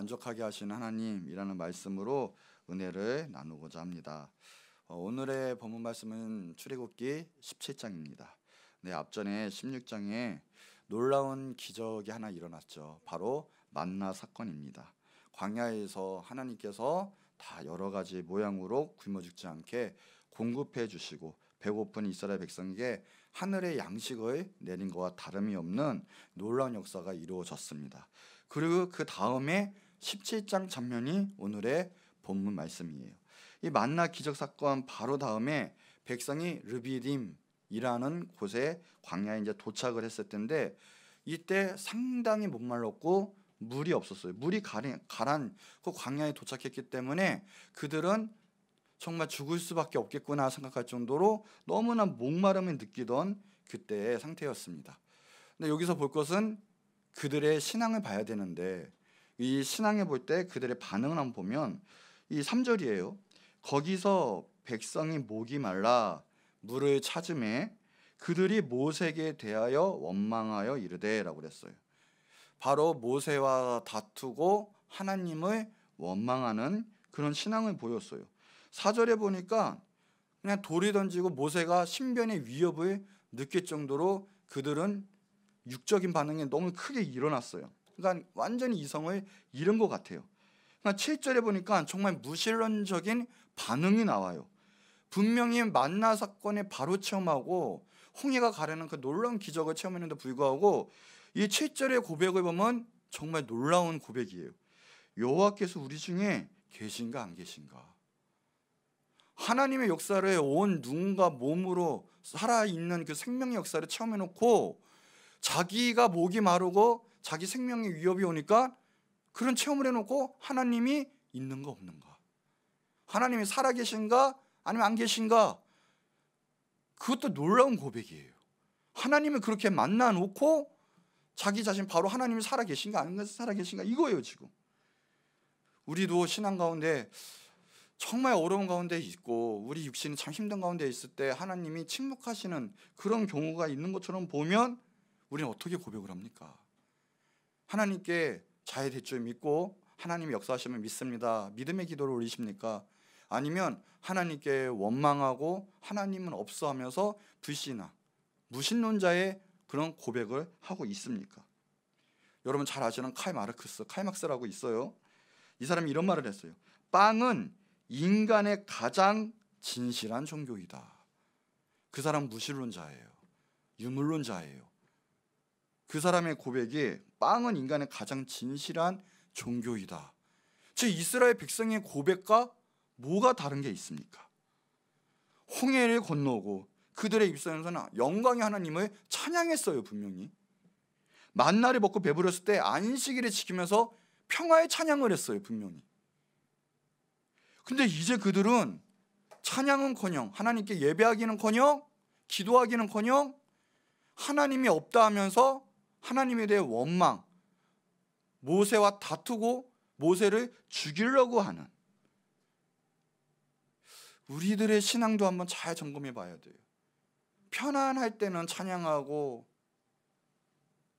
만족하게 하시는 하나님이라는 말씀으로 은혜를 나누고자 합니다. 오늘의 본문 말씀은 출애굽기 17장입니다. 앞전에 16장에 놀라운 기적이 하나 일어났죠. 바로 만나 사건입니다. 광야에서 하나님께서 다 여러 가지 모양으로 굶어 죽지 않게 공급해 주시고 배고픈 이스라엘 백성에게 하늘의 양식을 내린 것과 다름이 없는 놀라운 역사가 이루어졌습니다. 그리고 그 다음에 17장 장면이 오늘의 본문 말씀이에요. 이 만나 기적 사건 바로 다음에 백성이 르비딤이라는 곳에 광야에 이제 도착을 했을 텐데 이때 상당히 목말랐고 물이 없었어요. 물이 가란 그 광야에 도착했기 때문에 그들은 정말 죽을 수밖에 없겠구나 생각할 정도로 너무나 목마름을 느끼던 그때의 상태였습니다. 근데 여기서 볼 것은 그들의 신앙을 봐야 되는데 이 신앙을 볼 때 그들의 반응을 한번 보면 이 3절이에요. 거기서 백성이 목이 말라 물을 찾음에 그들이 모세에게 대하여 원망하여 이르되 라고 그랬어요. 바로 모세와 다투고 하나님을 원망하는 그런 신앙을 보였어요. 4절에 보니까 그냥 돌이 던지고 모세가 신변의 위협을 느낄 정도로 그들은 육적인 반응이 너무 크게 일어났어요. 그러니까 완전히 이성을 잃은 것 같아요. 그러니까 7절에 보니까 정말 무신론적인 반응이 나와요. 분명히 만나 사건에 바로 체험하고 홍해가 가르는 그 놀라운 기적을 체험했는데 불구하고 이 7절의 고백을 보면 정말 놀라운 고백이에요. 여호와께서 우리 중에 계신가 안 계신가? 하나님의 역사를 온 눈과 몸으로 살아있는 그 생명의 역사를 체험해놓고 자기가 목이 마르고 자기 생명의 위협이 오니까 그런 체험을 해놓고 하나님이 있는가 없는가, 하나님이 살아계신가 아니면 안 계신가, 그것도 놀라운 고백이에요. 하나님을 그렇게 만나놓고 자기 자신 바로 하나님이 살아계신가 아닌가 살아계신가 이거예요. 지금 우리도 신앙 가운데 정말 어려운 가운데 있고 우리 육신이 참 힘든 가운데 있을 때 하나님이 침묵하시는 그런 경우가 있는 것처럼 보면 우리는 어떻게 고백을 합니까? 하나님께 자의 대출 믿고 하나님이 역사하시면 믿습니다. 믿음의 기도를 올리십니까? 아니면 하나님께 원망하고 하나님은 없어 하면서 불신앙, 무신론자의 그런 고백을 하고 있습니까? 여러분 잘 아시는 칼막스라고 있어요. 이 사람이 이런 말을 했어요. 빵은 인간의 가장 진실한 종교이다. 그 사람 무신론자예요. 유물론자예요. 그 사람의 고백이 빵은 인간의 가장 진실한 종교이다. 즉 이스라엘 백성의 고백과 뭐가 다른 게 있습니까? 홍해를 건너고 그들의 입술에서는 영광의 하나님을 찬양했어요. 분명히 만나를 먹고 배부렸을 때 안식일을 지키면서 평화의 찬양을 했어요. 분명히. 근데 이제 그들은 찬양은커녕 하나님께 예배하기는커녕 기도하기는커녕 하나님이 없다 하면서 하나님에 대해 원망, 모세와 다투고 모세를 죽이려고 하는, 우리들의 신앙도 한번 잘 점검해 봐야 돼요. 편안할 때는 찬양하고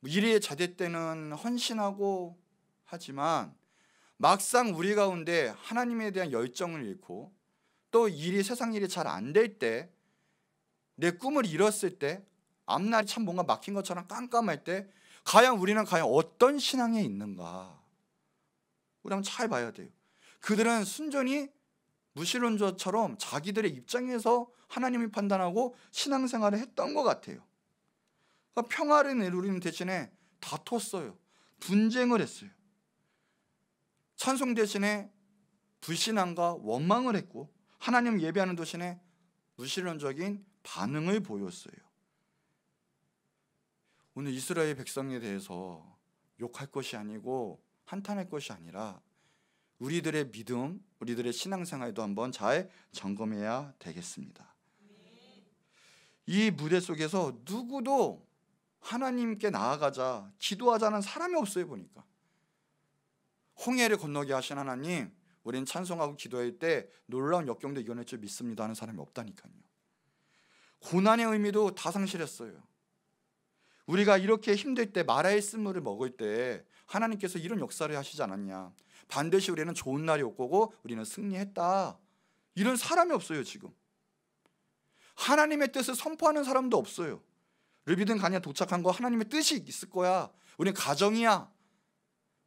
일이 잦을 때는 헌신하고 하지만 막상 우리 가운데 하나님에 대한 열정을 잃고 또 세상 일이 잘 안 될 때, 내 꿈을 잃었을 때, 앞날이 참 뭔가 막힌 것처럼 깜깜할 때 우리는 과연 어떤 신앙에 있는가, 우리 한번 잘 봐야 돼요. 그들은 순전히 무신론자처럼 자기들의 입장에서 하나님을 판단하고 신앙생활을 했던 것 같아요. 그러니까 평화를 이루는 대신에 다퉜어요. 분쟁을 했어요. 찬송 대신에 불신앙과 원망을 했고 하나님 예배하는 대신에 무신론적인 반응을 보였어요. 오늘 이스라엘 백성에 대해서 욕할 것이 아니고 한탄할 것이 아니라 우리들의 믿음, 우리들의 신앙생활도 한번 잘 점검해야 되겠습니다. 이 무대 속에서 누구도 하나님께 나아가자, 기도하자는 사람이 없어요. 보니까 홍해를 건너게 하신 하나님, 우리는 찬송하고 기도할 때 놀라운 역경도 이겨낼 줄 믿습니다 하는 사람이 없다니까요. 고난의 의미도 다 상실했어요. 우리가 이렇게 힘들 때 마라의 쓴물을 먹을 때 하나님께서 이런 역사를 하시지 않았냐, 반드시 우리는 좋은 날이 올 거고 우리는 승리했다, 이런 사람이 없어요. 지금 하나님의 뜻을 선포하는 사람도 없어요. 르비든 가나안에 도착한 거 하나님의 뜻이 있을 거야, 우리는 가정이야,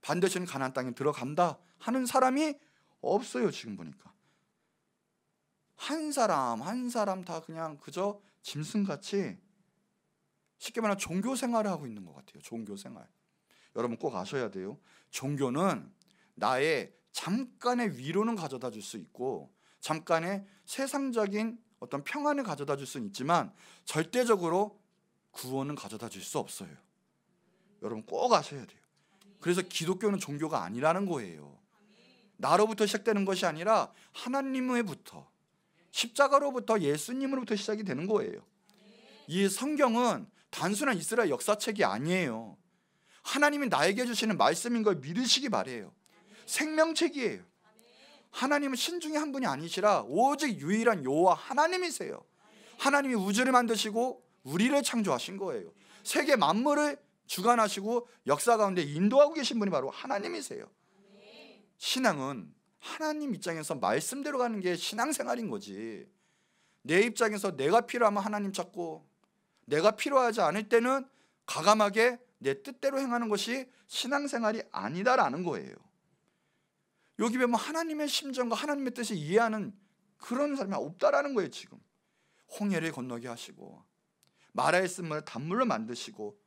반드시 가나안 땅에 들어간다 하는 사람이 없어요. 지금 보니까 한 사람 한 사람 다 그냥 그저 짐승같이, 쉽게 말하면 종교 생활을 하고 있는 것 같아요. 종교 생활. 여러분 꼭 아셔야 돼요. 종교는 나의 잠깐의 위로는 가져다 줄 수 있고 잠깐의 세상적인 어떤 평안을 가져다 줄 수는 있지만 절대적으로 구원은 가져다 줄 수 없어요. 여러분 꼭 아셔야 돼요. 그래서 기독교는 종교가 아니라는 거예요. 나로부터 시작되는 것이 아니라 하나님으로부터, 십자가로부터, 예수님으로부터 시작이 되는 거예요. 이 성경은 단순한 이스라엘 역사책이 아니에요. 하나님이 나에게 주시는 말씀인 걸 믿으시기 바래요. 생명책이에요. 하나님은 신중에 한 분이 아니시라 오직 유일한 여호와 하나님이세요. 하나님이 우주를 만드시고 우리를 창조하신 거예요. 세계 만물을 주관하시고 역사 가운데 인도하고 계신 분이 바로 하나님이세요. 신앙은 하나님 입장에서 말씀대로 가는 게 신앙생활인 거지, 내 입장에서 내가 필요하면 하나님 찾고 내가 필요하지 않을 때는 가감하게 내 뜻대로 행하는 것이 신앙생활이 아니다라는 거예요. 여기 보면 하나님의 심정과 하나님의 뜻을 이해하는 그런 사람이 없다라는 거예요. 지금 홍해를 건너게 하시고 마라에 쓴 물을 단물로 만드시고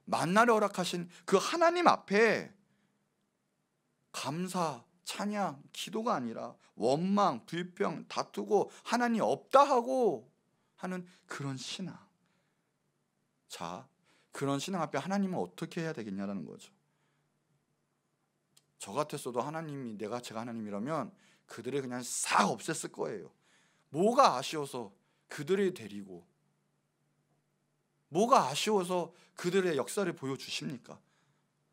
만나를 허락하신 그 하나님 앞에 감사, 찬양, 기도가 아니라 원망, 불평, 다투고 하나님 없다 하고 하는 그런 신앙. 자, 그런 신앙 앞에 하나님은 어떻게 해야 되겠냐라는 거죠. 저 같았어도 하나님이 제가 하나님이라면 그들을 그냥 싹 없앴을 거예요. 뭐가 아쉬워서 그들을 데리고, 뭐가 아쉬워서 그들의 역사를 보여주십니까?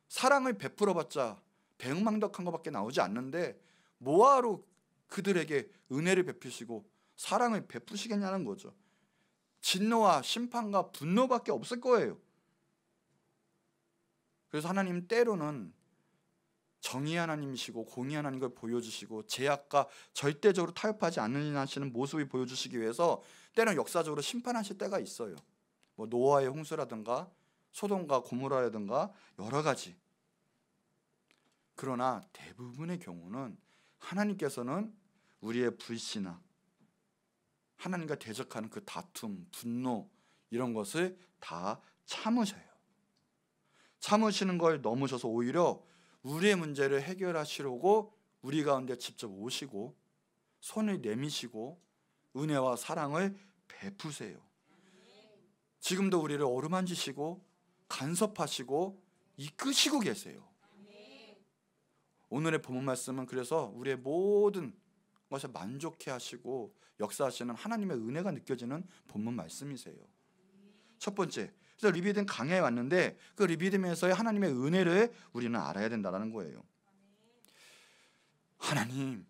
사랑을 베풀어봤자 배은망덕한 것밖에 나오지 않는데 뭐하러 그들에게 은혜를 베푸시고 사랑을 베푸시겠냐는 거죠. 진노와 심판과 분노밖에 없을 거예요. 그래서 하나님 때로는 정의 하나님이시고 공의 하나님을 보여주시고 죄악과 절대적으로 타협하지 않으시는 모습을 보여주시기 위해서 때로는 역사적으로 심판하실 때가 있어요. 뭐 노아의 홍수라든가 소돔과 고모라라든가 여러 가지. 그러나 대부분의 경우는 하나님께서는 우리의 불신앙, 하나님과 대적하는 그 다툼, 분노 이런 것을 다 참으셔요. 참으시는 걸 넘으셔서 오히려 우리의 문제를 해결하시려고 우리 가운데 직접 오시고 손을 내미시고 은혜와 사랑을 베푸세요. 지금도 우리를 어루만지시고 간섭하시고 이끄시고 계세요. 오늘의 본문 말씀은 그래서 우리의 모든 것에 만족해 하시고 역사하시는 하나님의 은혜가 느껴지는 본문 말씀이세요. 첫 번째, 그래서 르비딤 강야에 왔는데 그 르비딤에서의 하나님의 은혜를 우리는 알아야 된다는 거예요. 하나님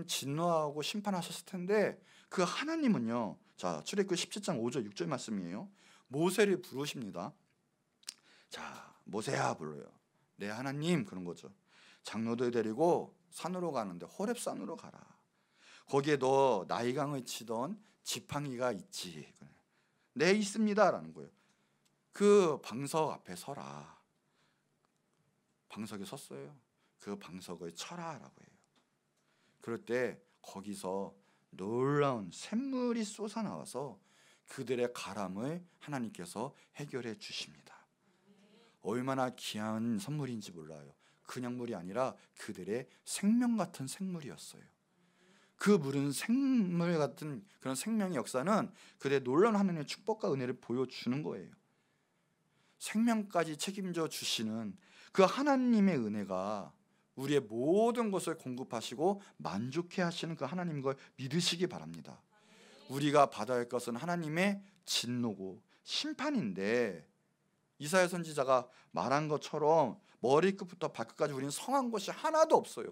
진노하고 심판하셨을 텐데 그 하나님은요, 자 출애굽기 17장 5절 6절 말씀이에요. 모세를 부르십니다. 자, 모세야 불러요. 내 하나님, 그런 거죠. 장로들 데리고 산으로 가는데 호렙산으로 가라. 거기에 너 나이강을 치던 지팡이가 있지. 네, 있습니다 라는 거예요. 그 방석 앞에 서라. 방석에 섰어요. 그 방석을 쳐라 라고 해요. 그럴 때 거기서 놀라운 샘물이 솟아나와서 그들의 가람을 하나님께서 해결해 주십니다. 얼마나 귀한 선물인지 몰라요. 그냥 물이 아니라 그들의 생명 같은 생물이었어요. 그 물은 생물 같은 그런 생명의 역사는 그들의 놀라운 하나님의 축복과 은혜를 보여주는 거예요. 생명까지 책임져 주시는 그 하나님의 은혜가 우리의 모든 것을 공급하시고 만족해 하시는 그 하나님 걸 믿으시기 바랍니다. 우리가 받아야 할 것은 하나님의 진노고 심판인데 이사야 선지자가 말한 것처럼 머리끝부터 발끝까지 우리는 성한 것이 하나도 없어요.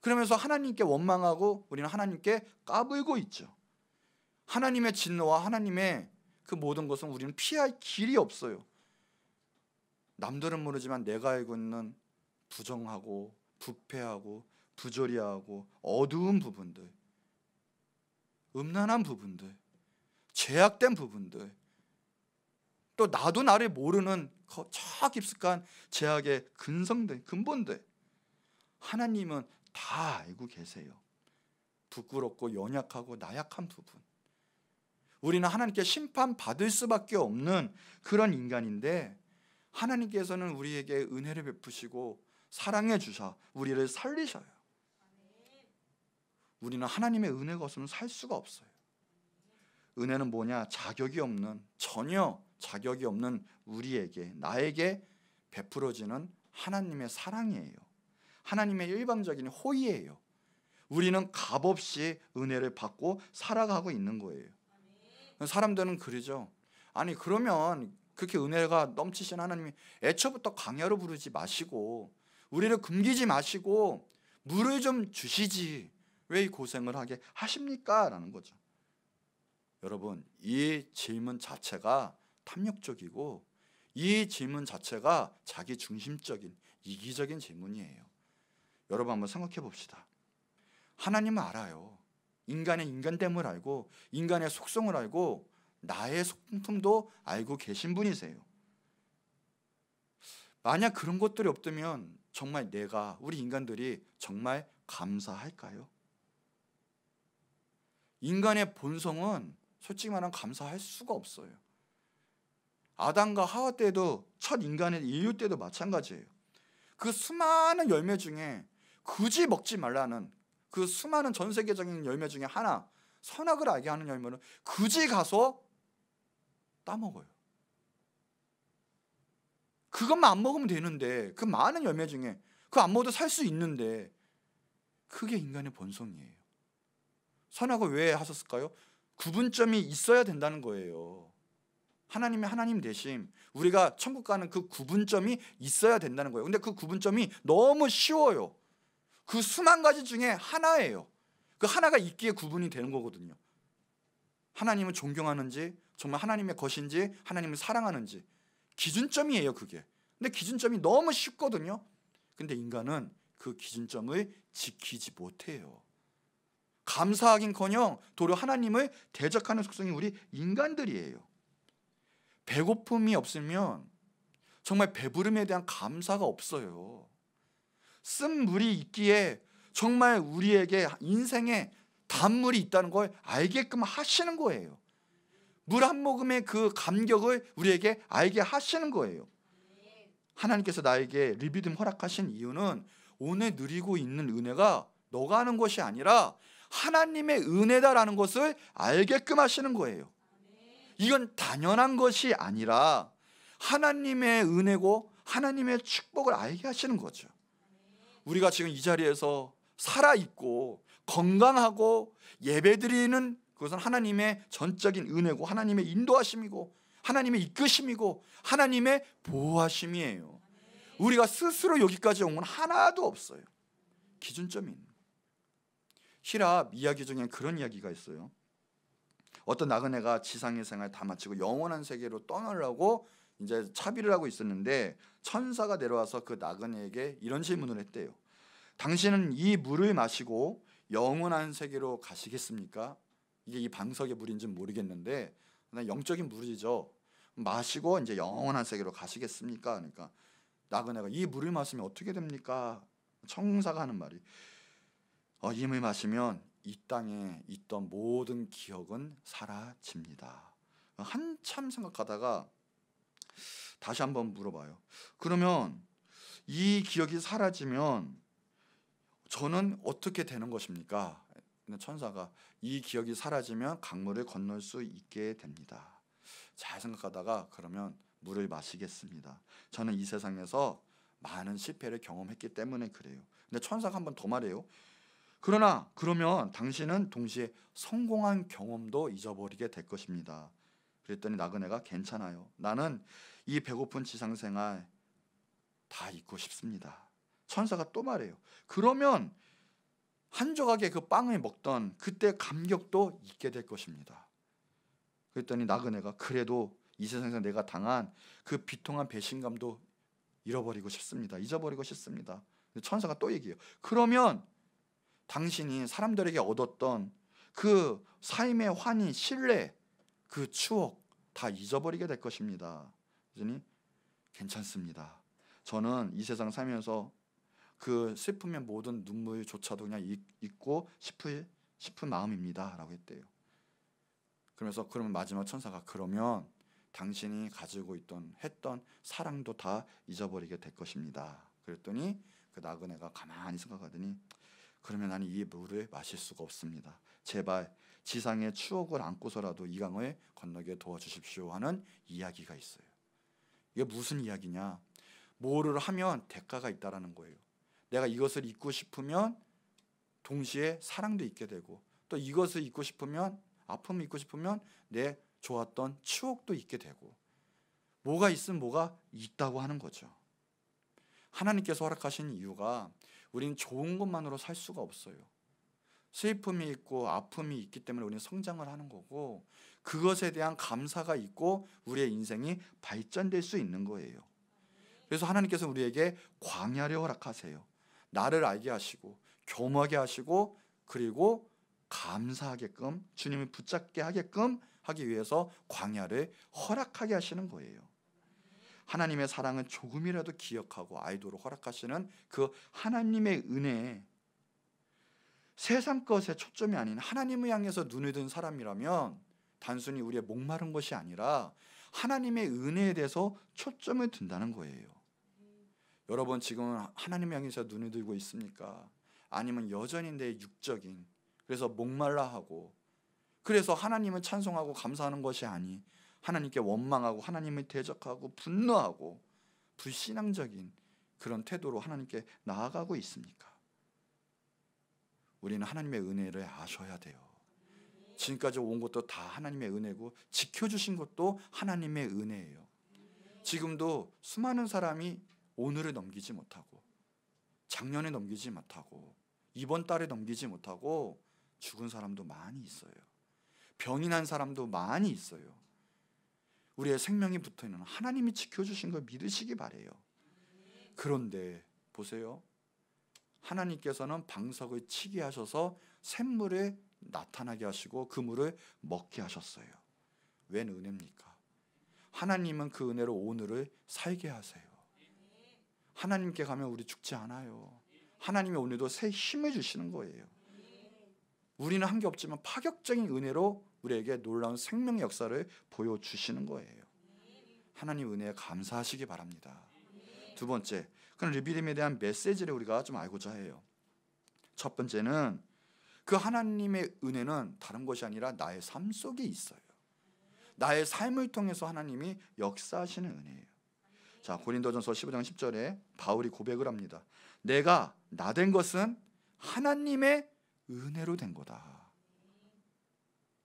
그러면서 하나님께 원망하고 우리는 하나님께 까불고 있죠. 하나님의 진노와 하나님의 그 모든 것은 우리는 피할 길이 없어요. 남들은 모르지만 내가 알고 있는 부정하고 부패하고 부조리하고 어두운 부분들, 음란한 부분들, 죄악된 부분들, 또 나도 나를 모르는 저 깊숙한 죄악의 근성들, 근본들, 하나님은 다 알고 계세요. 부끄럽고 연약하고 나약한 부분, 우리는 하나님께 심판받을 수밖에 없는 그런 인간인데, 하나님께서는 우리에게 은혜를 베푸시고 사랑해 주셔 우리를 살리셔요. 우리는 하나님의 은혜가 없으면 살 수가 없어요. 은혜는 뭐냐? 자격이 없는, 전혀 자격이 없는 우리에게, 나에게 베풀어지는 하나님의 사랑이에요. 하나님의 일방적인 호의예요. 우리는 값없이 은혜를 받고 살아가고 있는 거예요. 사람들은 그러죠. 아니 그러면 그렇게 은혜가 넘치신 하나님이 애초부터 강야로 부르지 마시고 우리를 굶기지 마시고 물을 좀 주시지 왜 이 고생을 하게 하십니까? 라는 거죠. 여러분, 이 질문 자체가 탐욕적이고 이 질문 자체가 자기 중심적인 이기적인 질문이에요. 여러분 한번 생각해 봅시다. 하나님은 알아요. 인간의 인간됨을 알고 인간의 속성을 알고 나의 속품도 알고 계신 분이세요. 만약 그런 것들이 없다면 정말 우리 인간들이 정말 감사할까요? 인간의 본성은 솔직히 말하면 감사할 수가 없어요. 아담과 하와 때도, 첫 인간의 인류 때도 마찬가지예요. 그 수많은 열매 중에 굳이 먹지 말라는 그 수많은 전 세계적인 열매 중에 하나, 선악을 알게 하는 열매는 굳이 가서 따먹어요. 그것만 안 먹으면 되는데, 그 많은 열매 중에 그거 안 먹어도 살 수 있는데, 그게 인간의 본성이에요. 선악을 왜 하셨을까요? 구분점이 있어야 된다는 거예요. 하나님의 하나님 되심, 우리가 천국 가는 그 구분점이 있어야 된다는 거예요. 근데 그 구분점이 너무 쉬워요. 그 수만 가지 중에 하나예요. 그 하나가 있기에 구분이 되는 거거든요. 하나님을 존경하는지, 정말 하나님의 것인지, 하나님을 사랑하는지 기준점이에요, 그게. 근데 기준점이 너무 쉽거든요. 근데 인간은 그 기준점을 지키지 못해요. 감사하긴커녕 도리어 하나님을 대적하는 속성이 우리 인간들이에요. 배고픔이 없으면 정말 배부름에 대한 감사가 없어요. 쓴 물이 있기에 정말 우리에게 인생에 단물이 있다는 걸 알게끔 하시는 거예요. 물 한 모금의 그 감격을 우리에게 알게 하시는 거예요. 하나님께서 나에게 리비듬 허락하신 이유는 오늘 누리고 있는 은혜가 너가 하는 것이 아니라 하나님의 은혜다라는 것을 알게끔 하시는 거예요. 이건 당연한 것이 아니라 하나님의 은혜고 하나님의 축복을 알게 하시는 거죠. 우리가 지금 이 자리에서 살아있고 건강하고 예배드리는 그것은 하나님의 전적인 은혜고 하나님의 인도하심이고 하나님의 이끄심이고 하나님의 보호하심이에요. 우리가 스스로 여기까지 온 건 하나도 없어요. 기준점이 있는. 히랍 이야기 중에 그런 이야기가 있어요. 어떤 나그네가 지상의 생활 다 마치고 영원한 세계로 떠나려고 이제 차비를 하고 있었는데 천사가 내려와서 그 나그네에게 이런 질문을 했대요. 당신은 이 물을 마시고 영원한 세계로 가시겠습니까? 이게 이 방석의 물인지는 모르겠는데 영적인 물이죠. 마시고 이제 영원한 세계로 가시겠습니까? 그러니까 나그네가 이 물을 마시면 어떻게 됩니까? 천사가 하는 말이 이 물 마시면 이 땅에 있던 모든 기억은 사라집니다. 한참 생각하다가 다시 한번 물어봐요. 그러면 이 기억이 사라지면 저는 어떻게 되는 것입니까? 천사가 이 기억이 사라지면 강물을 건널 수 있게 됩니다. 잘 생각하다가 그러면 물을 마시겠습니다. 저는 이 세상에서 많은 실패를 경험했기 때문에 그래요. 근데 천사가 한 번 더 말해요. 그러나 그러면 당신은 동시에 성공한 경험도 잊어버리게 될 것입니다. 그랬더니 나그네가 괜찮아요. 나는 이 배고픈 지상생활 다 잊고 싶습니다. 천사가 또 말해요. 그러면 한 조각의 그 빵을 먹던 그때 감격도 잊게 될 것입니다. 그랬더니 나그네가 그래도 이 세상에서 내가 당한 그 비통한 배신감도 잊어버리고 싶습니다. 천사가 또 얘기해요. 그러면 당신이 사람들에게 얻었던 그 삶의 환희, 신뢰, 그 추억 다 잊어버리게 될 것입니다. 그러니 괜찮습니다. 저는 이 세상 살면서 그 슬픔의 모든 눈물조차도 그냥 잊고 싶은 마음입니다 라고 했대요. 그러면 마지막 천사가 그러면 당신이 가지고 했던 사랑도 다 잊어버리게 될 것입니다. 그랬더니 그 나그네가 가만히 생각하더니 그러면 나는 이 물을 마실 수가 없습니다. 제발 지상의 추억을 안고서라도 이 강을 건너게 도와주십시오 하는 이야기가 있어요. 이게 무슨 이야기냐? 뭐를 하면 대가가 있다라는 거예요. 내가 이것을 잊고 싶으면 동시에 사랑도 잊게 되고, 또 이것을 잊고 싶으면, 아픔을 잊고 싶으면 내 좋았던 추억도 잊게 되고, 뭐가 있으면 뭐가 있다고 하는 거죠. 하나님께서 허락하신 이유가 우리는 좋은 것만으로 살 수가 없어요. 슬픔이 있고 아픔이 있기 때문에 우리는 성장을 하는 거고, 그것에 대한 감사가 있고 우리의 인생이 발전될 수 있는 거예요. 그래서 하나님께서 우리에게 광야를 허락하세요. 나를 알게 하시고 겸하게 하시고, 그리고 감사하게끔, 주님을 붙잡게 하게끔 하기 위해서 광야를 허락하게 하시는 거예요. 하나님의 사랑은 조금이라도 기억하고 아이도록 허락하시는 그 하나님의 은혜에, 세상 것에 초점이 아닌 하나님을 향해서 눈을 든 사람이라면 단순히 우리의 목마른 것이 아니라 하나님의 은혜에 대해서 초점을 둔다는 거예요. 여러분 지금 하나님 향해서 눈을 들고 있습니까? 아니면 여전히 내 육적인, 그래서 목말라 하고, 그래서 하나님을 찬송하고 감사하는 것이 아니 하나님께 원망하고 하나님을 대적하고 분노하고 불신앙적인 그런 태도로 하나님께 나아가고 있습니까? 우리는 하나님의 은혜를 아셔야 돼요. 지금까지 온 것도 다 하나님의 은혜고 지켜주신 것도 하나님의 은혜예요. 지금도 수많은 사람이 오늘을 넘기지 못하고, 작년에 넘기지 못하고, 이번 달에 넘기지 못하고 죽은 사람도 많이 있어요. 병이 난 사람도 많이 있어요. 우리의 생명이 붙어있는 하나님이 지켜주신 걸 믿으시기 바래요. 그런데 보세요, 하나님께서는 방석을 치게 하셔서 샘물에 나타나게 하시고 그 물을 먹게 하셨어요. 웬 은혜입니까? 하나님은 그 은혜로 오늘을 살게 하세요. 하나님께 가면 우리 죽지 않아요. 하나님이 오늘도 새 힘을 주시는 거예요. 우리는 한 게 없지만 파격적인 은혜로 우리에게 놀라운 생명의 역사를 보여주시는 거예요. 하나님 은혜에 감사하시기 바랍니다. 두 번째, 그런 르비딤에 대한 메시지를 우리가 좀 알고자 해요. 첫 번째는 그 하나님의 은혜는 다른 것이 아니라 나의 삶 속에 있어요. 나의 삶을 통해서 하나님이 역사하시는 은혜예요. 자, 고린도전서 15장 10절에 바울이 고백을 합니다. 내가 나 된 것은 하나님의 은혜로 된 거다.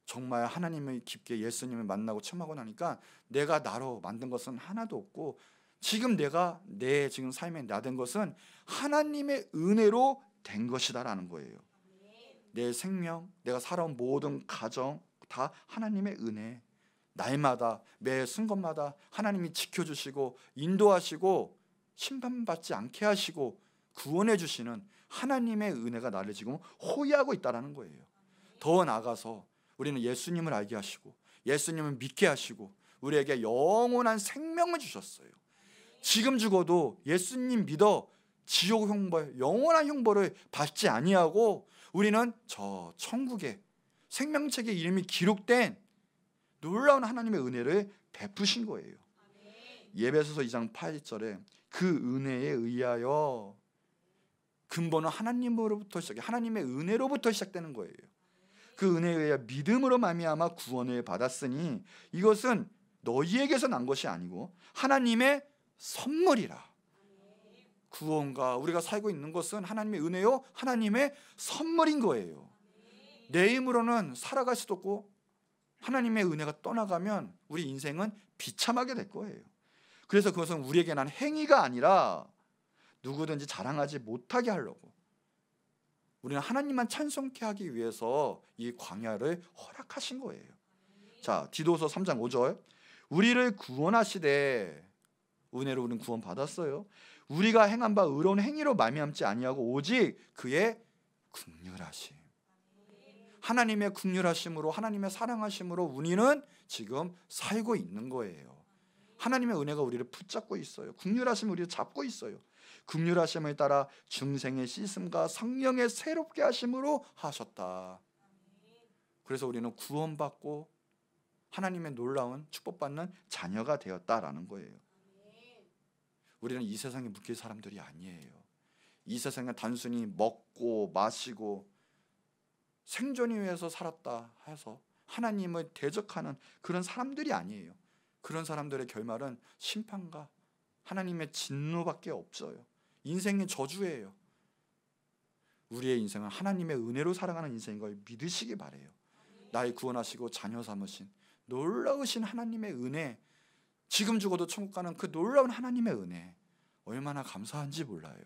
정말 하나님을 깊게, 예수님을 만나고 체험하고 나니까 내가 나로 만든 것은 하나도 없고, 지금 내가 내 지금 삶에 나 된 것은 하나님의 은혜로 된 것이다라는 거예요. 내 생명, 내가 살아온 모든 가정 다 하나님의 은혜. 날마다, 매 순간마다 하나님이 지켜주시고 인도하시고 심판받지 않게 하시고 구원해 주시는 하나님의 은혜가 나를 지금 호위하고 있다는 거예요. 더 나아가서 우리는 예수님을 알게 하시고 예수님을 믿게 하시고 우리에게 영원한 생명을 주셨어요. 지금 죽어도 예수님 믿어 지옥 형벌, 영원한 형벌을 받지 아니하고 우리는 저 천국에 생명책의 이름이 기록된 놀라운 하나님의 은혜를 베푸신 거예요. 예배소서 2장 8절에 그 은혜에 의하여, 근본은 하나님으로부터 시작해, 하나님의 은혜로부터 시작되는 거예요. 그 은혜에 의해 믿음으로 말미암아 구원을 받았으니 이것은 너희에게서 난 것이 아니고 하나님의 선물이라. 구원과 우리가 살고 있는 것은 하나님의 은혜요, 하나님의 선물인 거예요. 내 힘으로는 살아갈 수도 없고 하나님의 은혜가 떠나가면 우리 인생은 비참하게 될 거예요. 그래서 그것은 우리에게 난 행위가 아니라 누구든지 자랑하지 못하게 하려고, 우리는 하나님만 찬송케 하기 위해서 이 광야를 허락하신 거예요. 자, 디도서 3장 5절, 우리를 구원하시되, 은혜로 우리는 구원받았어요. 우리가 행한 바 의로운 행위로 말미암지 아니하고 오직 그의 긍휼하심, 하나님의 긍휼하심으로, 하나님의 사랑하심으로 우리는 지금 살고 있는 거예요. 하나님의 은혜가 우리를 붙잡고 있어요. 긍휼하심이 우리를 잡고 있어요. 긍휼하심을 따라 중생의 씻음과 성령의 새롭게 하심으로 하셨다. 그래서 우리는 구원받고 하나님의 놀라운 축복받는 자녀가 되었다라는 거예요. 우리는 이 세상에 묶일 사람들이 아니에요. 이 세상에 단순히 먹고 마시고 생존을 위해서 살았다 해서 하나님을 대적하는 그런 사람들이 아니에요. 그런 사람들의 결말은 심판과 하나님의 진노밖에 없어요. 인생의 저주예요. 우리의 인생은 하나님의 은혜로 살아가는 인생인 걸 믿으시기 바래요. 나의 구원하시고 자녀 삼으신 놀라우신 하나님의 은혜, 지금 죽어도 천국 가는 그 놀라운 하나님의 은혜, 얼마나 감사한지 몰라요.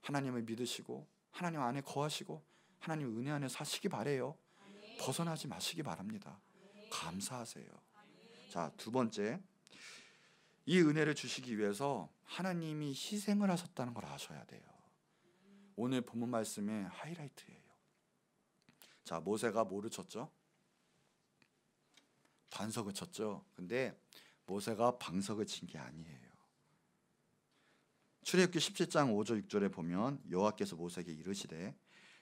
하나님을 믿으시고 하나님 안에 거하시고 하나님 은혜 안에 사시기 바래요. 벗어나지 마시기 바랍니다. 감사하세요. 자, 두 번째, 이 은혜를 주시기 위해서 하나님이 희생을 하셨다는 걸 아셔야 돼요. 오늘 본문 말씀의 하이라이트예요. 자, 모세가 뭐를 쳤죠? 반석을 쳤죠. 근데 모세가 방석을 친 게 아니에요. 출애굽기 17장 5절 6절에 보면 여호와께서 모세에게 이르시되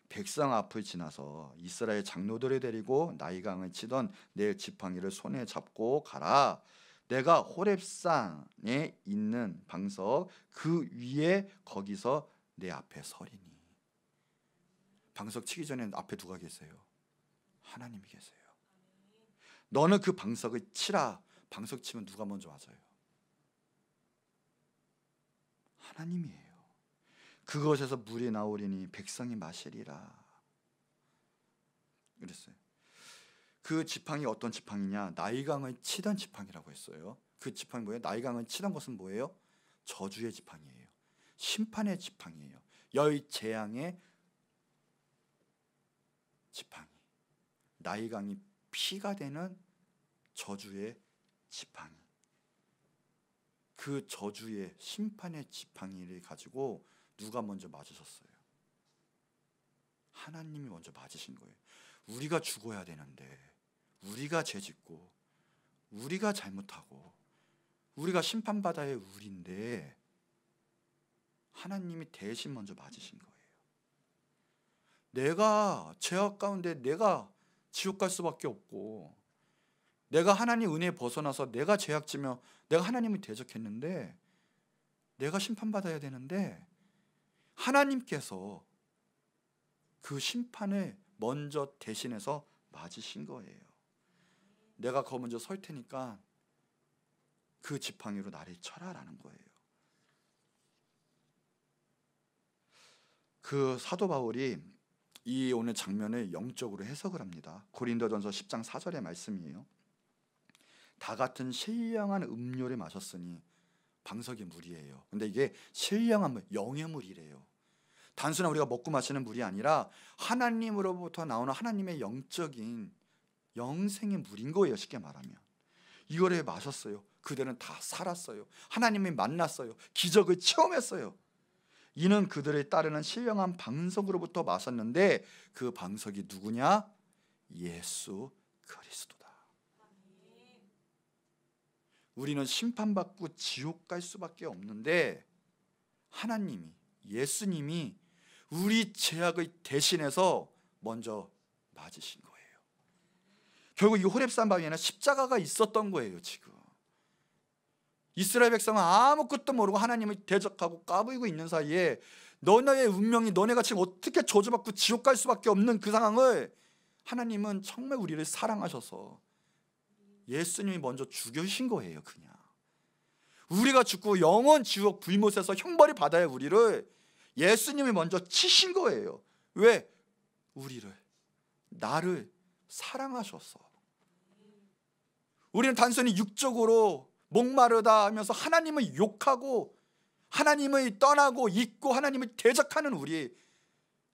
백성 앞을 지나서 이스라엘 장로들을 데리고 나일강을 치던 내 지팡이를 손에 잡고 가라. 내가 호렙산에 있는 방석 그 위에 거기서 내 앞에 서리니. 방석 치기 전에 앞에 누가 계세요? 하나님이 계세요. 너는 그 방석을 치라. 방석 치면 누가 먼저 맞아요? 하나님이에요. 그것에서 물이 나오리니 백성이 마시리라 그랬어요. 그 지팡이 어떤 지팡이냐? 나일강을 치던 지팡이라고 했어요. 그 지팡이 뭐예요? 나일강을 치던 것은 뭐예요? 저주의 지팡이에요. 심판의 지팡이에요. 열재앙의 지팡이. 나일강이 피가 되는 저주의 지팡이. 그 저주의 심판의 지팡이를 가지고 누가 먼저 맞으셨어요? 하나님이 먼저 맞으신 거예요. 우리가 죽어야 되는데, 우리가 죄짓고 우리가 잘못하고 우리가 심판받아야 할 우리인데 하나님이 대신 먼저 맞으신 거예요. 내가 죄악 가운데 내가 지옥 갈 수밖에 없고, 내가 하나님 은혜에 벗어나서 내가 죄악지며 내가 하나님을 대적했는데 내가 심판받아야 되는데 하나님께서 그 심판을 먼저 대신해서 맞으신 거예요. 내가 거 먼저 설 테니까 그 지팡이로 나를 쳐라라는 거예요. 그 사도 바울이 이 오늘 장면을 영적으로 해석을 합니다. 고린도전서 10장 4절의 말씀이에요. 다 같은 신령한 음료를 마셨으니 방석의 물이에요. 근데 이게 신령한 물, 영의 물이래요. 단순한 우리가 먹고 마시는 물이 아니라 하나님으로부터 나오는 하나님의 영적인 영생의 물인 거예요. 쉽게 말하면 이거를 마셨어요. 그들은 다 살았어요. 하나님을 만났어요. 기적을 체험했어요. 이는 그들을 따르는 신령한 방석으로부터 마셨는데 그 방석이 누구냐? 예수 그리스도다. 우리는 심판받고 지옥 갈 수밖에 없는데 하나님이, 예수님이 우리 죄악을 대신해서 먼저 맞으신 거예요. 결국 이 호렙산 바위에는 십자가가 있었던 거예요. 지금 이스라엘 백성은 아무것도 모르고 하나님을 대적하고 까불고 있는 사이에 너네의 운명이, 너네가 지금 어떻게 저주받고 지옥 갈 수밖에 없는 그 상황을 하나님은 정말 우리를 사랑하셔서 예수님이 먼저 죽여주신 거예요. 그냥 우리가 죽고 영원 지옥 불못에서 형벌이 받아야 할 우리를 예수님이 먼저 치신 거예요. 왜? 우리를, 나를 사랑하셔서. 우리는 단순히 육적으로 목마르다 하면서 하나님을 욕하고 하나님을 떠나고 잊고 하나님을 대적하는 우리,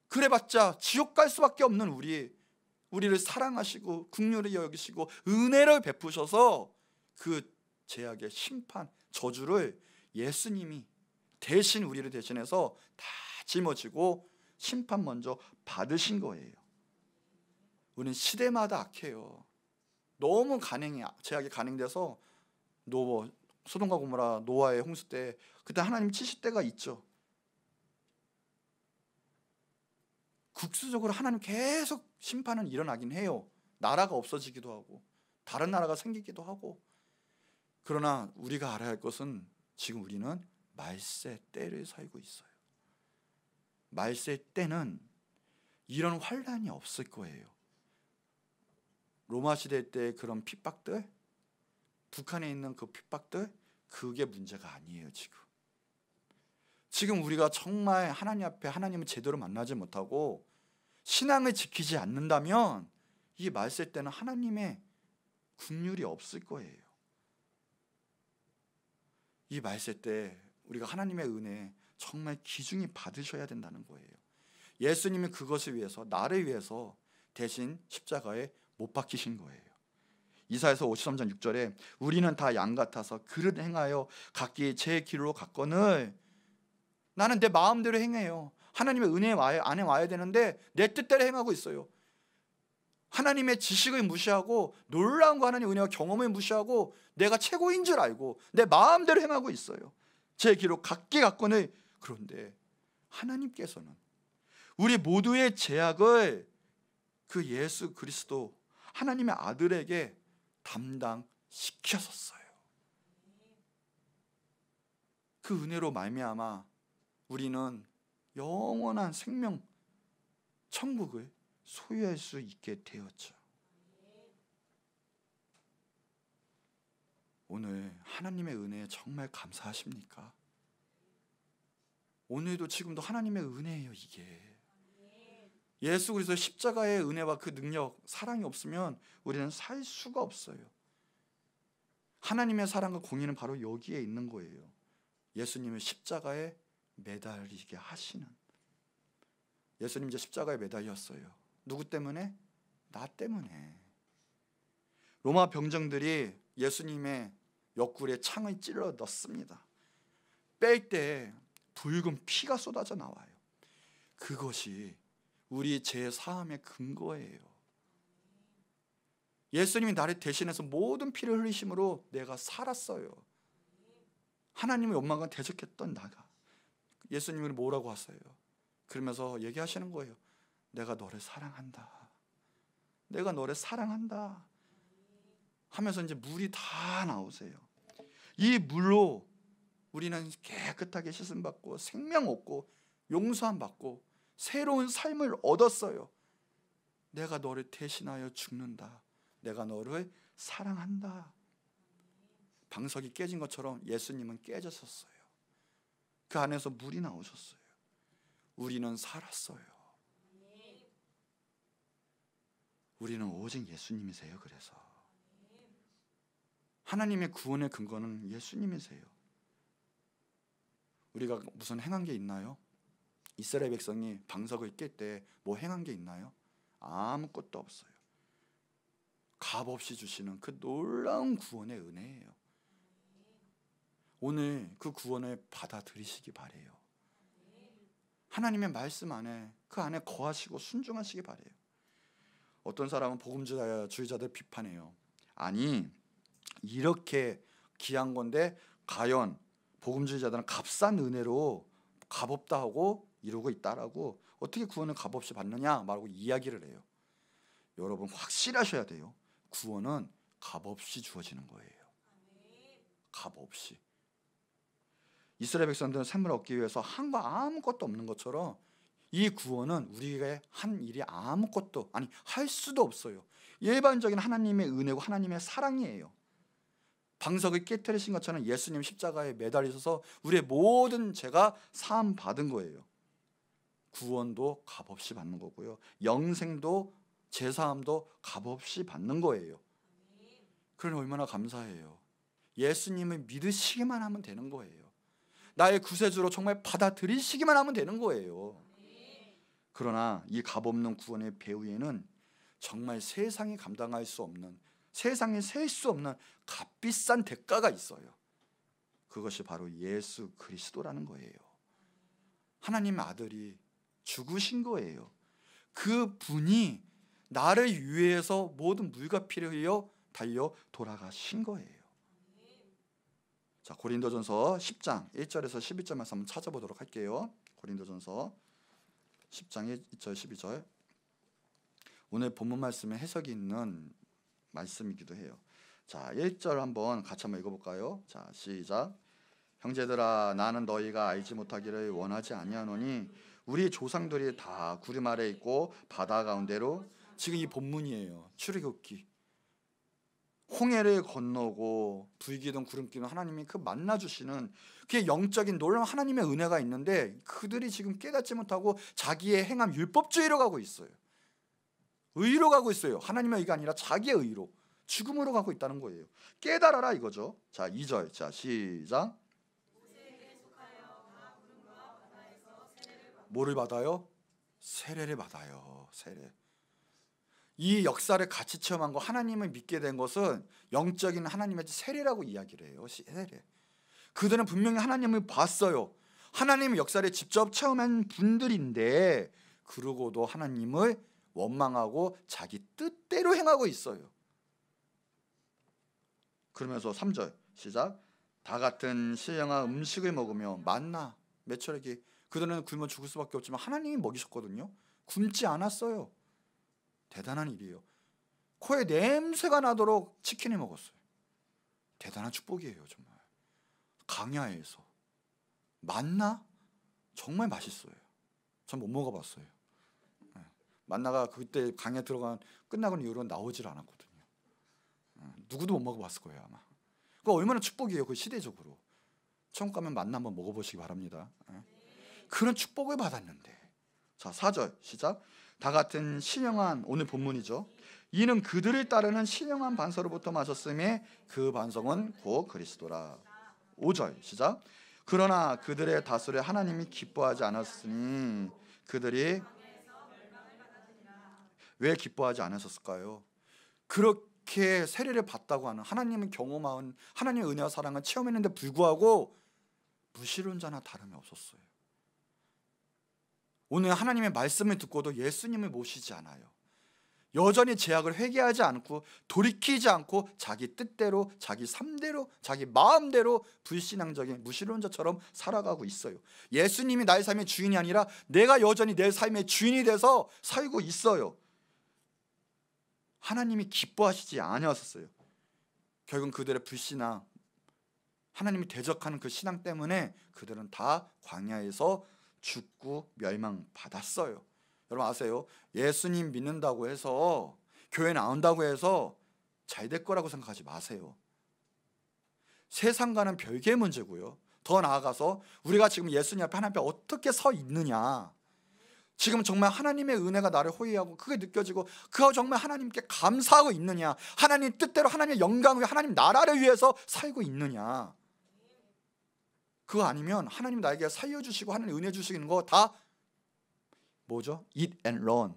그래봤자 지옥 갈 수밖에 없는 우리를 사랑하시고 긍휼히 여기시고 은혜를 베푸셔서 그 죄악의 심판, 저주를 예수님이 대신 우리를 대신해서 다 짊어지고 심판 먼저 받으신 거예요. 우리는 시대마다 악해요. 너무 죄악이 간행돼서 소돔과 고모라 노아의 홍수 때 그때 하나님 치실 때가 있죠. 국수적으로 하나님 계속 심판은 일어나긴 해요. 나라가 없어지기도 하고 다른 나라가 생기기도 하고. 그러나 우리가 알아야 할 것은 지금 우리는 말세 때를 살고 있어요. 말세 때는 이런 환란이 없을 거예요. 로마 시대 때 그런 핍박들, 북한에 있는 그 핍박들, 그게 문제가 아니에요. 지금 우리가 정말 하나님 앞에 하나님을 제대로 만나지 못하고 신앙을 지키지 않는다면 이 말세 때는 하나님의 긍휼이 없을 거예요. 이 말세 때 우리가 하나님의 은혜 정말 귀중히 받으셔야 된다는 거예요. 예수님이 그것을 위해서, 나를 위해서 대신 십자가에 못 박히신 거예요. 이사야서 53장 6절에 우리는 다 양 같아서 그릇 행하여 각기 제 길로 갔거늘. 나는 내 마음대로 행해요. 하나님의 은혜 안에 와야 되는데 내 뜻대로 행하고 있어요. 하나님의 지식을 무시하고 놀라운 거 하나님의 은혜와 경험을 무시하고 내가 최고인 줄 알고 내 마음대로 행하고 있어요. 제 길로 각기 갔거늘. 그런데 하나님께서는 우리 모두의 죄악을 그 예수 그리스도 하나님의 아들에게 담당시켰었어요. 그 은혜로 말미암아 우리는 영원한 생명 천국을 소유할 수 있게 되었죠. 오늘 하나님의 은혜에 정말 감사하십니까? 오늘도 지금도 하나님의 은혜예요. 이게 예수 그리스도 십자가의 은혜와 그 능력, 사랑이 없으면 우리는 살 수가 없어요. 하나님의 사랑과 공의는 바로 여기에 있는 거예요. 예수님을 십자가에 매달리게 하시는. 예수님 이제 십자가에 매달렸어요. 누구 때문에? 나 때문에. 로마 병정들이 예수님의 옆구리에 창을 찔러 넣습니다. 뺄 때 붉은 피가 쏟아져 나와요. 그것이 우리 죄 사함의 근거예요. 예수님이 나를 대신해서 모든 피를 흘리심으로 내가 살았어요. 하나님의 원망과 대적했던 나가 예수님이 뭐라고 하세요? 그러면서 얘기하시는 거예요. 내가 너를 사랑한다. 내가 너를 사랑한다 하면서 이제 물이 다 나오세요. 이 물로 우리는 깨끗하게 씻음 받고 생명 얻고 용서함 받고 새로운 삶을 얻었어요. 내가 너를 대신하여 죽는다. 내가 너를 사랑한다. 방석이 깨진 것처럼 예수님은 깨졌었어요. 그 안에서 물이 나오셨어요. 우리는 살았어요. 우리는 오직 예수님이세요. 그래서 하나님의 구원의 근거는 예수님이세요. 우리가 무슨 행한 게 있나요? 이스라엘 백성이 방석을 깰 때 뭐 행한 게 있나요? 아무것도 없어요. 값없이 주시는 그 놀라운 구원의 은혜예요. 오늘 그 구원을 받아들이시기 바래요. 하나님의 말씀 안에 그 안에 거하시고 순종하시기 바래요. 어떤 사람은 복음주의자들 비판해요. 아니 이렇게 귀한 건데 과연 복음주의자들은 값싼 은혜로 값없다 하고 이러고 있다라고 어떻게 구원을 값없이 받느냐 말고 이야기를 해요. 여러분 확실하셔야 돼요. 구원은 값없이 주어지는 거예요. 값없이. 이스라엘 백성들은 샘을 얻기 위해서 한 거 아무것도 없는 것처럼 이 구원은 우리가 한 일이 아무것도 아니 할 수도 없어요. 일반적인 하나님의 은혜고 하나님의 사랑이에요. 방석을 깨뜨리신 것처럼 예수님 십자가에 매달리셔서 우리의 모든 죄가 사함 받은 거예요. 구원도 값없이 받는 거고요. 영생도 제사함도 값없이 받는 거예요. 그러니 얼마나 감사해요. 예수님을 믿으시기만 하면 되는 거예요. 나의 구세주로 정말 받아들이시기만 하면 되는 거예요. 그러나 이 값없는 구원의 배후에는 정말 세상이 감당할 수 없는, 세상에 셀 수 없는 값비싼 대가가 있어요. 그것이 바로 예수 그리스도라는 거예요. 하나님의 아들이 죽으신 거예요. 그 분이 나를 위해서 모든 물과 피를 흘려 달려 돌아가신 거예요. 자, 고린도전서 10장 1절에서 12절 말씀 한번 찾아보도록 할게요. 고린도전서 10장 1절 12절. 오늘 본문 말씀에 해석이 있는 말씀이기도 해요. 자, 1절 한번 같이 한번 읽어볼까요? 자, 시작. 형제들아, 나는 너희가 알지 못하기를 원하지 아니하노니 우리 조상들이 다 구름 아래 있고 바다 가운데로, 지금 이 본문이에요. 출애굽기. 홍해를 건너고 불기둥 구름기둥 하나님이 그 만나주시는 그게 영적인 놀라운 하나님의 은혜가 있는데, 그들이 지금 깨닫지 못하고 자기의 행함 율법주의로 가고 있어요. 의로 가고 있어요. 하나님의 의가 아니라 자기의 의로, 죽음으로 가고 있다는 거예요. 깨달아라 이거죠. 자, 2절. 자, 시작. 뭐를 받아요? 세례를 받아요. 세례. 이 역사를 같이 체험한 거, 하나님을 믿게 된 것은 영적인 하나님의 세례라고 이야기를 해요. 세례. 그들은 분명히 하나님을 봤어요. 하나님의 역사를 직접 체험한 분들인데, 그러고도 하나님을 원망하고 자기 뜻대로 행하고 있어요. 그러면서 3절 시작. 다 같은 신령한 음식을 먹으며, 만나 메추라기, 그들은 굶어 죽을 수밖에 없지만 하나님이 먹이셨거든요. 굶지 않았어요. 대단한 일이에요. 코에 냄새가 나도록 치킨을 먹었어요. 대단한 축복이에요. 정말. 강야에서 만나 정말 맛있어요. 전 못 먹어봤어요. 만나가 그때 강에 들어간 끝나고 이후로 나오질 않았거든요. 누구도 못 먹어봤을 거예요 아마. 그 얼마나 축복이에요. 그 시대적으로. 천국 가면 만나 한번 먹어보시기 바랍니다. 그런 축복을 받았는데. 자, 4절 시작. 다 같은 신령한, 오늘 본문이죠. 이는 그들을 따르는 신령한 반서로부터 마셨음에 그 반성은 곧 그리스도라. 5절 시작. 그러나 그들의 다수를 하나님이 기뻐하지 않았으니 그들이 왜 기뻐하지 않으셨을까요? 그렇게 세례를 받다고 하는, 하나님을 경험한, 하나님의 은혜와 사랑을 체험했는데 불구하고 무시론 자나 다름이 없었어요. 오늘 하나님의 말씀을 듣고도 예수님을 모시지 않아요. 여전히 죄악을 회개하지 않고 돌이키지 않고 자기 뜻대로, 자기 삶대로, 자기 마음대로 불신앙적인 무신론자처럼 살아가고 있어요. 예수님이 나의 삶의 주인이 아니라 내가 여전히 내 삶의 주인이 돼서 살고 있어요. 하나님이 기뻐하시지 아니하셨어요. 결국 그들의 불신앙, 하나님이 대적하는 그 신앙 때문에 그들은 다 광야에서 죽고 멸망받았어요. 여러분 아세요? 예수님 믿는다고 해서, 교회 나온다고 해서 잘 될 거라고 생각하지 마세요. 세상과는 별개의 문제고요. 더 나아가서 우리가 지금 예수님 앞에, 하나님 앞에 어떻게 서 있느냐, 지금 정말 하나님의 은혜가 나를 호위하고 그게 느껴지고 그거 정말 하나님께 감사하고 있느냐, 하나님 뜻대로 하나님의 영광을, 하나님 나라를 위해서 살고 있느냐. 그거 아니면 하나님 나에게 살려주시고 하나님 은혜 주시는 거 다 뭐죠? Eat and run,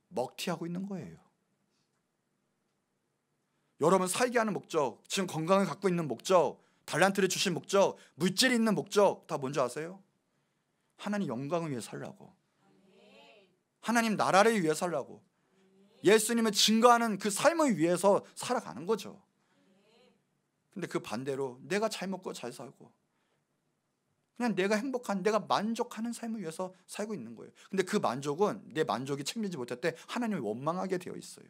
먹튀하고 있는 거예요. 여러분 살게 하는 목적, 지금 건강을 갖고 있는 목적, 달란트를 주신 목적, 물질이 있는 목적 다 뭔지 아세요? 하나님 영광을 위해 살라고, 하나님 나라를 위해 살라고, 예수님을 증거하는 그 삶을 위해서 살아가는 거죠. 근데 그 반대로 내가 잘 먹고 잘 살고 그냥 내가 행복한, 내가 만족하는 삶을 위해서 살고 있는 거예요. 근데 그 만족은 내 만족이 책임지지 못할 때 하나님을 원망하게 되어 있어요.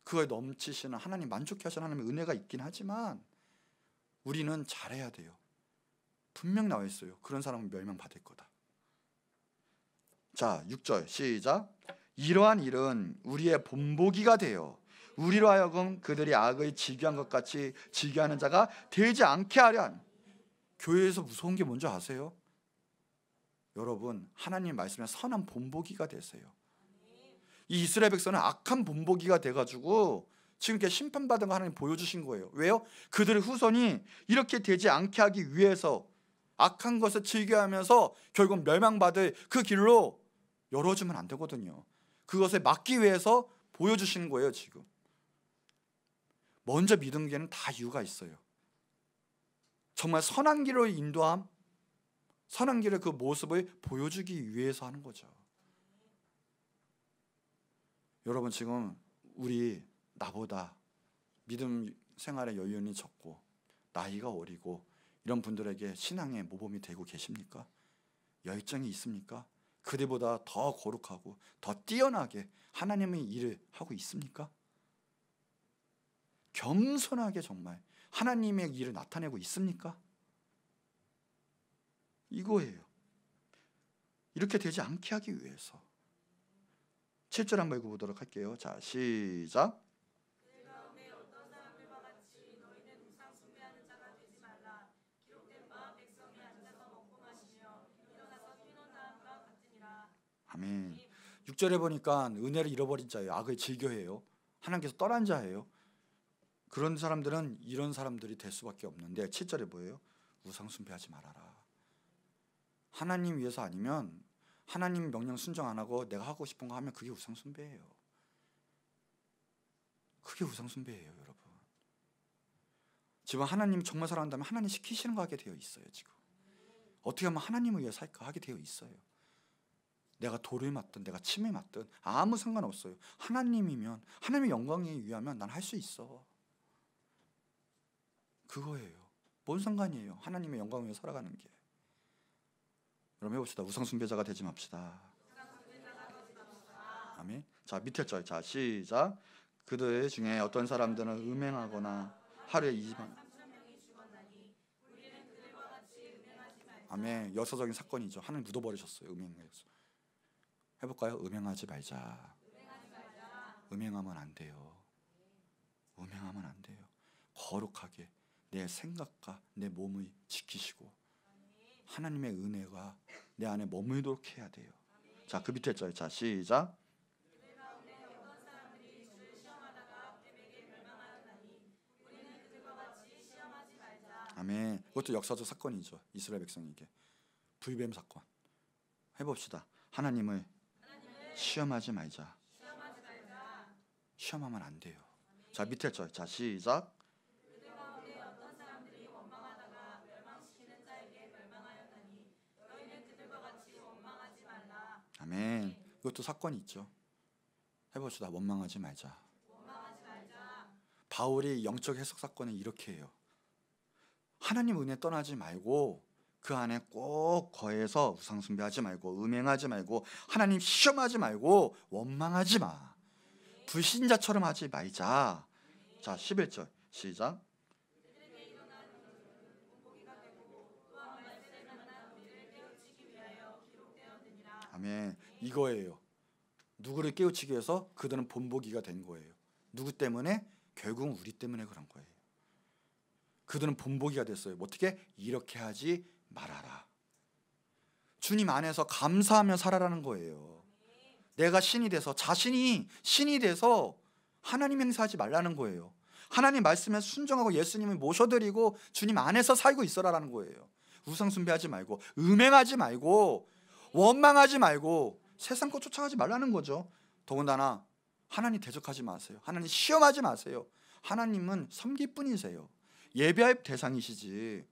그걸 넘치시는 하나님, 만족해 하시는 하나님의 은혜가 있긴 하지만 우리는 잘해야 돼요. 분명 나와 있어요. 그런 사람은 멸망받을 거다. 자, 6절 시작. 이러한 일은 우리의 본보기가 되어 우리로 하여금 그들이 악을 즐겨한 것 같이 즐겨하는 자가 되지 않게 하려 함. 교회에서 무서운 게 뭔지 아세요? 여러분, 하나님 말씀에 선한 본보기가 되세요. 이 이스라엘 백성은 악한 본보기가 돼가지고 지금 이렇게 심판받은 거 하나님 보여주신 거예요. 왜요? 그들의 후손이 이렇게 되지 않게 하기 위해서 악한 것을 즐겨하면서 결국 멸망받을 그 길로 열어주면 안 되거든요. 그것을 막기 위해서 보여주신 거예요. 지금 먼저 믿은 게는 다 이유가 있어요. 정말 선한 길로 인도함, 선한 길의 그 모습을 보여주기 위해서 하는 거죠. 여러분, 지금 우리 나보다 믿음 생활의 연륜이 적고 나이가 어리고 이런 분들에게 신앙의 모범이 되고 계십니까? 열정이 있습니까? 그들보다 더 거룩하고 더 뛰어나게 하나님의 일을 하고 있습니까? 겸손하게 정말 하나님의 일을 나타내고 있습니까? 이거예요. 이렇게 되지 않게 하기 위해서. 7절 한번 읽어보도록 할게요. 자, 시작. 아멘. 6절에 보니까 은혜를 잃어버린 자예요. 악을 즐겨해요. 하나님께서 떠난 자예요. 그런 사람들은 이런 사람들이 될 수밖에 없는데 7절에 뭐예요? 우상 숭배하지 말아라. 하나님 위해서 아니면 하나님 명령 순종 안 하고 내가 하고 싶은 거 하면 그게 우상 숭배예요. 그게 우상 숭배예요, 여러분. 지금 하나님 정말 사랑한다면 하나님 시키시는 거 하게 되어 있어요. 지금 어떻게 하면 하나님을 위해 살까 하게 되어 있어요. 내가 돌을 맞든 내가 침을 맞든 아무 상관없어요. 하나님이면 하나님의 영광에 위하면 난 할 수 있어. 그거예요. 뭔 상관이에요, 하나님의 영광을 위해 살아가는 게. 여러분 해봅시다. 우상 숭배자가 되지 맙시다. 아멘. 자, 밑에 절. 자, 시작. 그들 중에 어떤 사람들은 음행하거나 하루에 20만. 아멘. 역사적인 사건이죠. 하나님 묻어버리셨어요. 음행해서. 해볼까요? 음행하지 말자. 음행하면 안 돼요. 음행하면 안 돼요. 거룩하게 내 생각과 내 몸을 지키시고 하나님의 은혜가 내 안에 머물도록 해야 돼요. 자, 그 밑에 절. 자, 시작. 아멘. 그것도 역사적 사건이죠. 이스라엘 백성에게 불뱀 사건. 해봅시다. 하나님을 시험하지 말자. 시험하면 안 돼요. 자, 밑에 절. 자, 시작. 아멘. 이것도 사건이 있죠. 해봅시다. 원망하지 말자. 바울이 영적 해석 사건을 이렇게 해요. 하나님 은혜 떠나지 말고 그 안에 꼭 거해서 우상 숭배하지 말고 음행하지 말고 하나님 시험하지 말고 원망하지 마. 불신자처럼 하지 말자. 자, 11절 시작. 아멘. 이거예요. 누구를 깨우치기 위해서 그들은 본보기가 된 거예요. 누구 때문에? 결국은 우리 때문에 그런 거예요. 그들은 본보기가 됐어요. 어떻게? 이렇게 하지 말아라. 주님 안에서 감사하며 살아라는 거예요. 내가 신이 돼서, 자신이 신이 돼서 하나님 행사하지 말라는 거예요. 하나님 말씀에 순종하고 예수님을 모셔드리고 주님 안에서 살고 있어라라는 거예요. 우상 숭배하지 말고 음행하지 말고 원망하지 말고 세상 것 쫓아가지 말라는 거죠. 더군다나 하나님 대적하지 마세요. 하나님 시험하지 마세요. 하나님은 섬길 뿐이세요. 예배할 대상이시지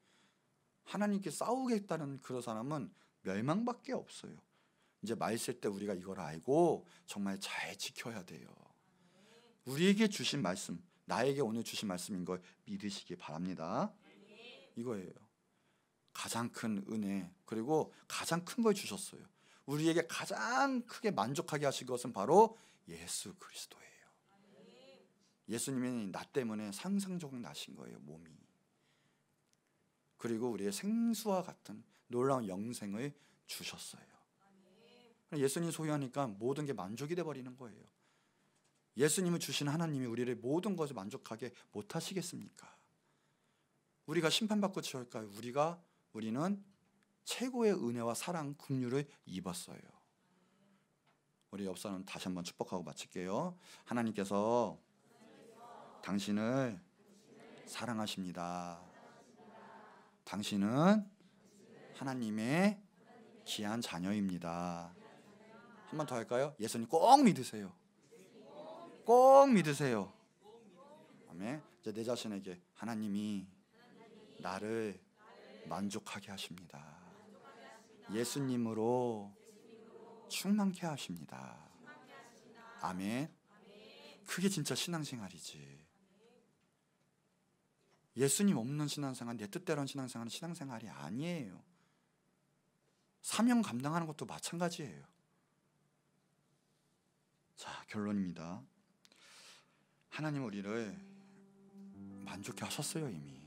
하나님께 싸우겠다는 그런 사람은 멸망밖에 없어요. 이제 말씀 때 우리가 이걸 알고 정말 잘 지켜야 돼요. 우리에게 주신 말씀, 나에게 오늘 주신 말씀인 걸 믿으시기 바랍니다. 이거예요. 가장 큰 은혜, 그리고 가장 큰 걸 주셨어요. 우리에게 가장 크게 만족하게 하신 것은 바로 예수 그리스도예요. 예수님이 나 때문에 상상적으로 나신 거예요, 몸이. 그리고 우리의 생수와 같은 놀라운 영생을 주셨어요. 예수님 소유하니까 모든 게 만족이 돼버리는 거예요. 예수님을 주신 하나님이 우리를 모든 것을 만족하게 못하시겠습니까? 우리가 심판받고 지을까요? 우리는 최고의 은혜와 사랑, 긍휼을 입었어요. 우리 옆 사람 다시 한번 축복하고 마칠게요. 하나님께서 당신을 사랑하십니다. 당신은 하나님의 귀한 자녀입니다. 한 번 더 할까요? 예수님 꼭 믿으세요. 꼭 믿으세요. 아멘. 이제 내 자신에게 하나님이 나를 만족하게 하십니다. 예수님으로 충만케 하십니다. 아멘. 그게 진짜 신앙생활이지. 예수님 없는 신앙생활, 내 뜻대로 하는 신앙생활은 신앙생활이 아니에요. 사명 감당하는 것도 마찬가지예요. 자, 결론입니다. 하나님 우리를 만족해 하셨어요. 이미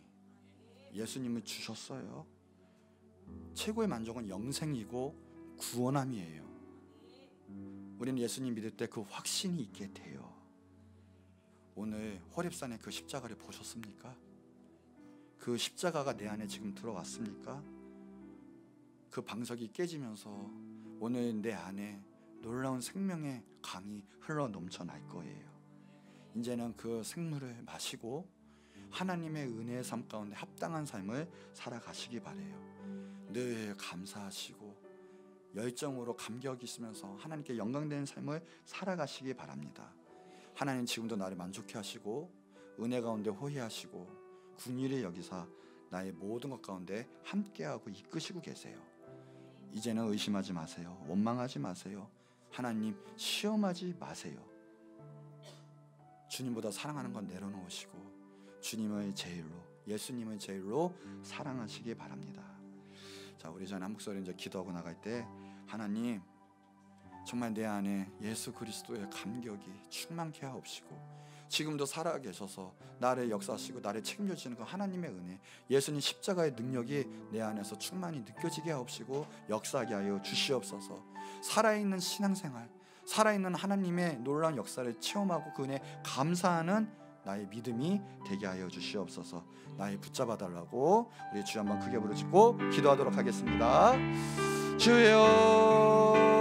예수님을 주셨어요. 최고의 만족은 영생이고 구원함이에요. 우리는 예수님 믿을 때 그 확신이 있게 돼요. 오늘 호렙산의 그 십자가를 보셨습니까? 그 십자가가 내 안에 지금 들어왔습니까? 그 방석이 깨지면서 오늘 내 안에 놀라운 생명의 강이 흘러 넘쳐날 거예요. 이제는 그 생물을 마시고 하나님의 은혜의 삶 가운데 합당한 삶을 살아가시기 바래요. 늘 감사하시고 열정으로 감격이 있으면서 하나님께 영광되는 삶을 살아가시기 바랍니다. 하나님 지금도 나를 만족해 하시고 은혜 가운데 호의하시고 긍휼히 여기사 나의 모든 것 가운데 함께하고 이끄시고 계세요. 이제는 의심하지 마세요. 원망하지 마세요. 하나님 시험하지 마세요. 주님보다 사랑하는 건 내려놓으시고 주님을 제일로, 예수님을 제일로 사랑하시기 바랍니다. 자, 우리 전 한 목소리 이제 기도하고 나갈 때 하나님 정말 내 안에 예수 그리스도의 감격이 충만케 하옵시고 지금도 살아계셔서 나를 역사하시고 나를 책임져 주시는 그 하나님의 은혜, 예수님 십자가의 능력이 내 안에서 충만히 느껴지게 하옵시고 역사하게 하여 주시옵소서. 살아있는 신앙생활, 살아있는 하나님의 놀라운 역사를 체험하고 그 은혜 감사하는 나의 믿음이 되게 하여 주시옵소서. 나의 붙잡아 달라고 우리 주 한번 크게 부르짖고 기도하도록 하겠습니다. 주여